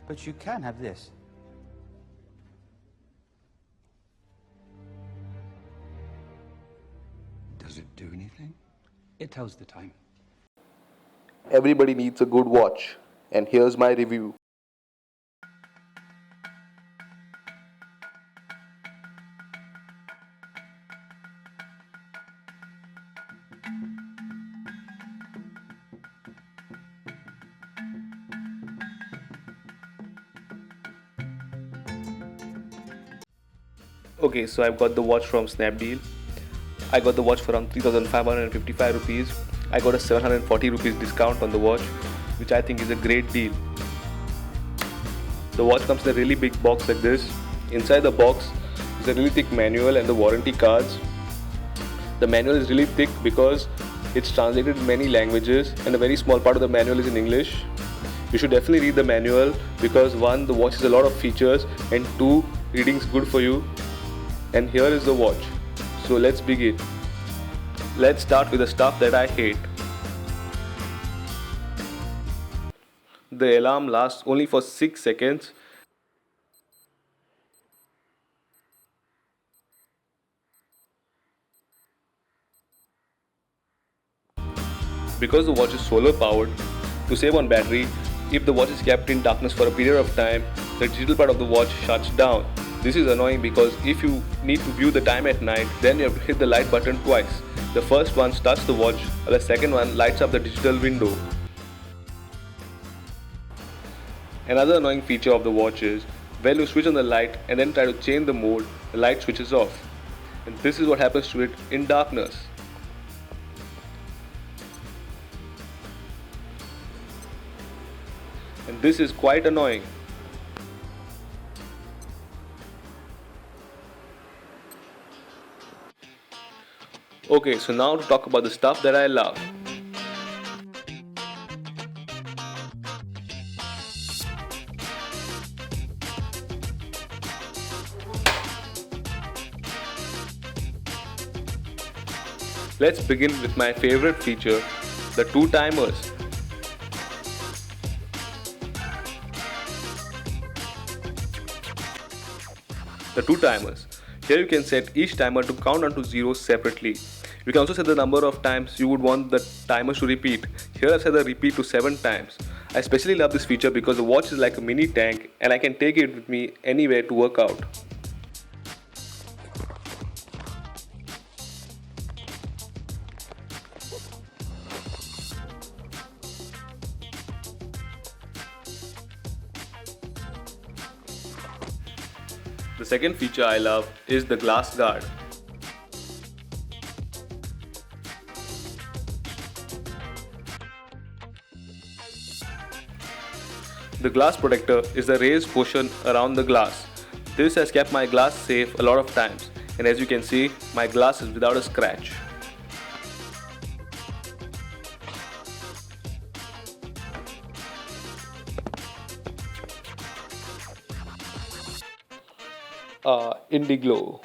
But you can have this. Does it do anything? It tells the time. Everybody needs a good watch, and here's my review. Okay, so I've got the watch from Snapdeal. I got the watch for around 3,555 rupees. I got a 740 rupees discount on the watch, which I think is a great deal. The watch comes in a really big box like this. Inside the box is a really thick manual and the warranty cards. The manual is really thick because it's translated in many languages and a very small part of the manual is in English. You should definitely read the manual because one, the watch has a lot of features, and two, reading is good for you. And here is the watch. So let's begin. Let's start with the stuff that I hate. The alarm lasts only for 6 seconds. Because the watch is solar powered, to save on battery, if the watch is kept in darkness for a period of time, the digital part of the watch shuts down. This is annoying because if you need to view the time at night, then you have to hit the light button twice. The first one starts the watch, while the second one lights up the digital window. Another annoying feature of the watch is when you switch on the light and then try to change the mode, the light switches off. And this is what happens to it in darkness. And this is quite annoying. Okay, so now to talk about the stuff that I love. Let's begin with my favorite feature, the two timers. The two timers. Here you can set each timer to count down to 0 separately. You can also set the number of times you would want the timers to repeat. Here I've set the repeat to 7 times. I especially love this feature because the watch is like a mini tank and I can take it with me anywhere to work out. The second feature I love is the glass guard. The glass protector is the raised portion around the glass. This has kept my glass safe a lot of times, and as you can see, my glass is without a scratch. Indie glow,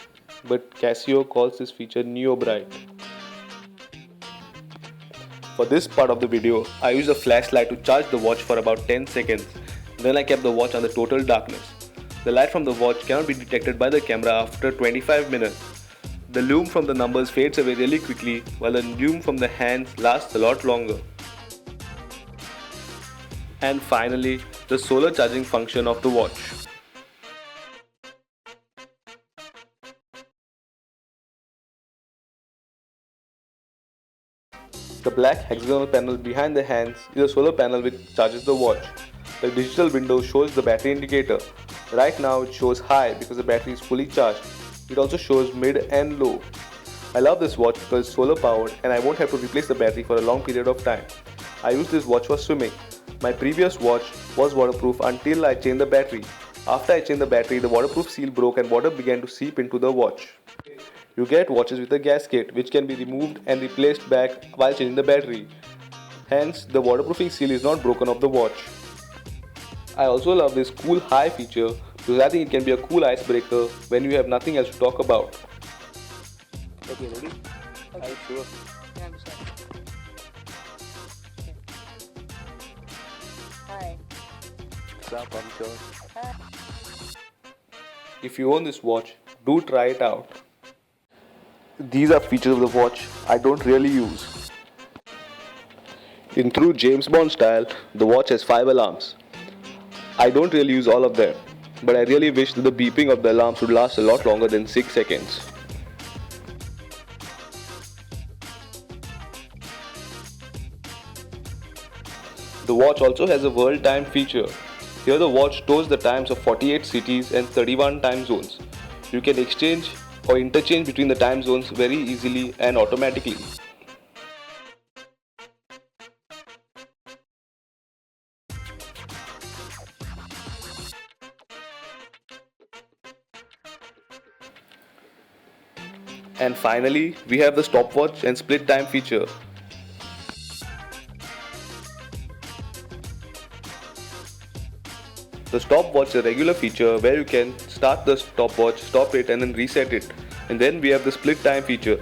but Casio calls this feature Neo Bright. For this part of the video, I used a flashlight to charge the watch for about 10 seconds. Then I kept the watch under total darkness. The light from the watch cannot be detected by the camera after 25 minutes. The lume from the numbers fades away really quickly, while the lume from the hands lasts a lot longer. And finally, the solar charging function of the watch. The black hexagonal panel behind the hands is a solar panel which charges the watch. The digital window shows the battery indicator. Right now it shows high because the battery is fully charged. It also shows mid and low. I love this watch because it's solar powered and I won't have to replace the battery for a long period of time. I use this watch for swimming. My previous watch was waterproof until I changed the battery. After I changed the battery, the waterproof seal broke and water began to seep into the watch. You get watches with a gasket which can be removed and replaced back while changing the battery. Hence, the waterproofing seal is not broken off the watch. I also love this cool high feature because I think it can be a cool icebreaker when you have nothing else to talk about. Okay, ready? Okay. Are you sure? Yeah, I'm sorry. Okay. Hi. what's up, I'm sure. If you own this watch, do try it out. These are features of the watch I don't really use. In true James Bond style, the watch has 5 alarms. I don't really use all of them, but I really wish that the beeping of the alarms would last a lot longer than 6 seconds. The watch also has a world time feature. Here the watch stores the times of 48 cities and 31 time zones. You can exchange or interchange between the time zones very easily and automatically. And finally, we have the stopwatch and split time feature. The stopwatch is a regular feature where you can start the stopwatch, stop it and then reset it. And then we have the split time feature.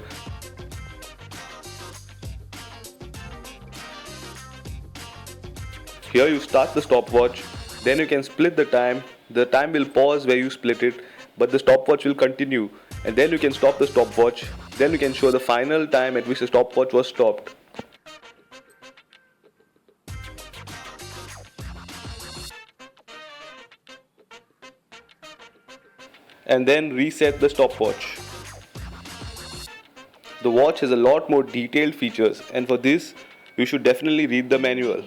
Here you start the stopwatch, then you can split the time. The time will pause where you split it, but the stopwatch will continue. And then you can stop the stopwatch. Then you can show the final time at which the stopwatch was stopped. And then reset the stopwatch. The watch has a lot more detailed features, and for this you should definitely read the manual.